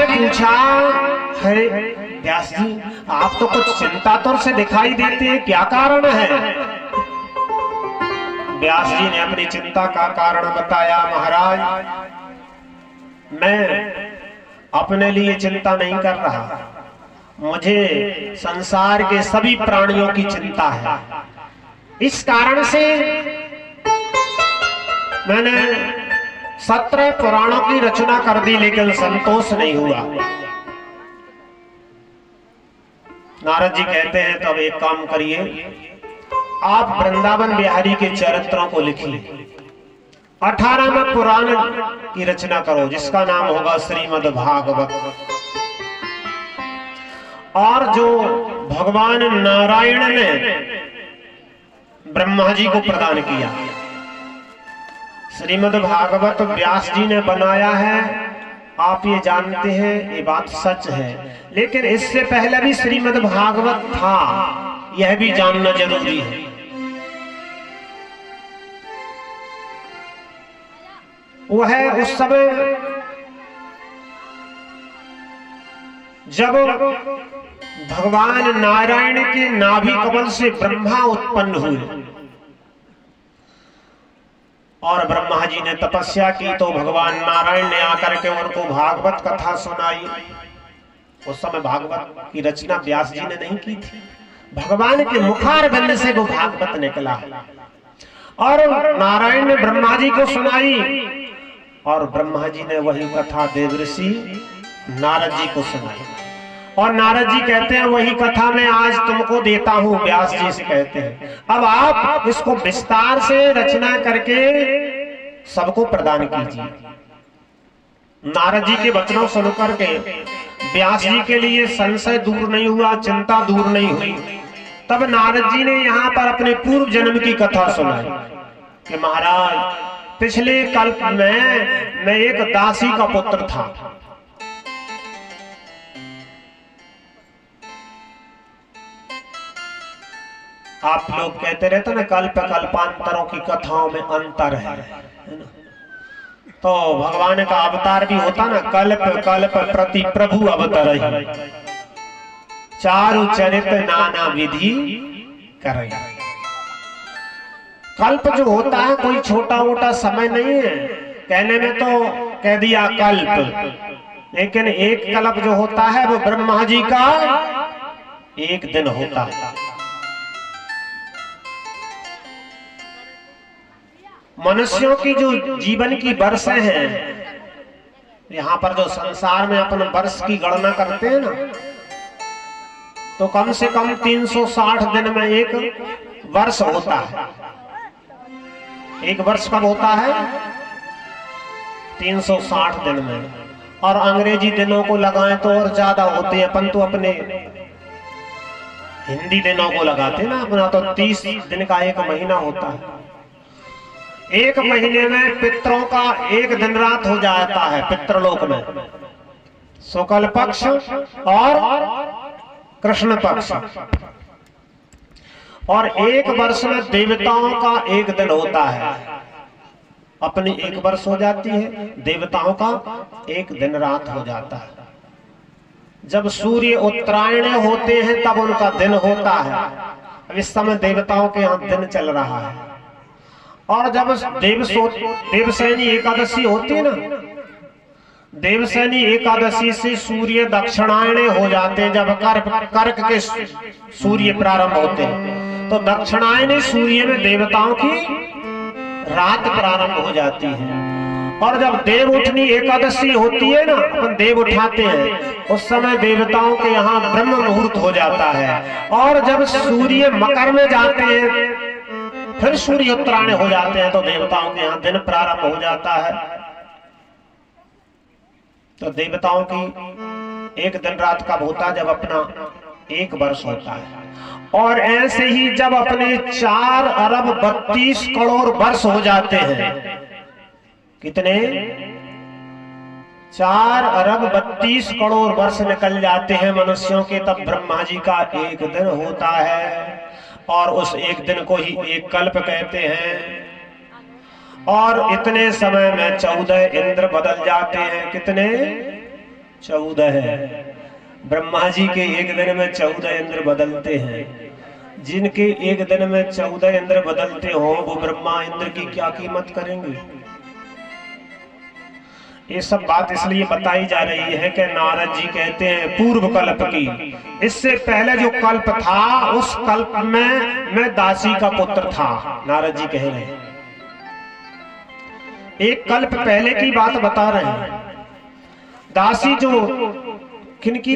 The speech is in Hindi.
ने पूछा, अरे व्यास जी आप तो कुछ चिंतातुर से दिखाई देते हैं, क्या कारण है? व्यास जी ने अपनी चिंता का कारण बताया। महाराज मैं अपने लिए चिंता नहीं कर रहा, मुझे संसार के सभी प्राणियों की चिंता है। इस कारण से मैंने 17 पुराणों की रचना कर दी, लेकिन संतोष नहीं हुआ। नारद जी कहते हैं तो अब एक काम करिए, आप वृंदावन बिहारी के चरित्रों को लिखिए, 18वें पुराण की रचना करो जिसका नाम होगा श्रीमद् भागवत। और जो भगवान नारायण ने ब्रह्मा जी को प्रदान किया, श्रीमद् भागवत व्यास जी ने बनाया है, आप ये जानते हैं, ये बात सच है। लेकिन इससे पहले भी श्रीमद् भागवत था, यह भी जानना जरूरी है। वह उस समय जब भगवान नारायण के नाभि कमल से ब्रह्मा उत्पन्न हुए और ब्रह्मा जी ने तपस्या की, तो भगवान नारायण ने आकर के उनको भागवत कथा सुनाई। उस समय भागवत की रचना व्यास जी ने नहीं की थी, भगवान के मुखारबिंद से वो भागवत निकला और नारायण ने ब्रह्मा जी को सुनाई और ब्रह्मा जी ने वही कथा देवर्षि नारद जी को सुनाई। और नारद जी कहते हैं वही कथा मैं आज तुमको देता हूं, व्यास जी से कहते हैं अब आप इसको विस्तार से रचना करके सबको प्रदान कीजिए। नारद जी के वचनों सुनकर के व्यास जी के लिए संशय दूर नहीं हुआ, चिंता दूर नहीं हुई। तब नारद जी ने यहाँ पर अपने पूर्व जन्म की कथा सुनाई कि महाराज पिछले कल्प में मैं एक दासी का पुत्र था। आप लोग कहते रहते ना कल्प कल्पांतरों की कथाओं में अंतर है ना? तो भगवान का अवतार भी होता ना, कल्प कल्प प्रति प्रभु अवतार, चारु चरित नाना विधि करे। कल्प जो होता है कोई छोटा मोटा समय नहीं है, कहने में तो कह दिया कल्प, लेकिन एक कल्प जो होता है वो ब्रह्मा जी का एक दिन होता है। मनुष्यों की जो जीवन की वर्षें हैं, यहाँ पर जो संसार में अपन वर्ष की गणना करते हैं ना, तो कम से कम 360 दिन में एक वर्ष होता है। एक वर्ष कब होता है? 360 दिन में। और अंग्रेजी दिनों को लगाएं तो और ज्यादा होते हैं, अपन तो अपने हिंदी दिनों को लगाते ना, अपना तो 30 दिन का एक महीना होता है। एक महीने में पितरों का एक दिन रात हो जाता है पितृलोक में, शुक्ल पक्ष और कृष्ण पक्ष। और एक वर्ष में देवताओं का एक दिन होता है, अपनी एक वर्ष हो जाती है, देवताओं का एक दिन रात हो जाता है। जब सूर्य उत्तरायण होते हैं तब उनका दिन होता है। अब इस समय देवताओं के यहाँ दिन चल रहा है। और जब देवसैनी एकादशी होती है ना, देवसैनी एकादशी से सूर्य दक्षिणायण हो जाते हैं। जब कर्क के सूर्य प्रारंभ होते हैं तो दक्षिणायन सूर्य में देवताओं की रात प्रारंभ हो जाती है। और जब देव उठनी एकादशी होती है ना, अपन देव उठाते हैं, उस समय देवताओं के यहाँ ब्रह्म मुहूर्त हो जाता है। और जब सूर्य मकर में जाते हैं, फिर सूर्य उत्तरायण हो जाते हैं, तो देवताओं के यहाँ दिन प्रारंभ हो जाता है। तो देवताओं की एक दिन रात कब होता है? जब अपना एक वर्ष होता है। और ऐसे ही जब अपने 4 अरब 32 करोड़ वर्ष हो जाते हैं, कितने? 4 अरब 32 करोड़ वर्ष निकल जाते हैं मनुष्यों के, तब ब्रह्मा जी का एक दिन होता है। और उस एक दिन को ही एक कल्प कहते हैं। और इतने समय में 14 इंद्र बदल जाते हैं। कितने? 14 है। ब्रह्मा जी के एक दिन में 14 इंद्र बदलते हैं। जिनके एक दिन में 14 इंद्र बदलते हो वो ब्रह्मा इंद्र की क्या कीमत करेंगे। ये सब बात इसलिए बताई जा रही है कि नारद जी कहते हैं पूर्व कल्प की, इससे पहले जो कल्प था उस कल्प में मैं दासी का पुत्र था। नारद जी कह रहे हैं एक कल्प पहले की बात बता रहे हैं। दासी जो किनकी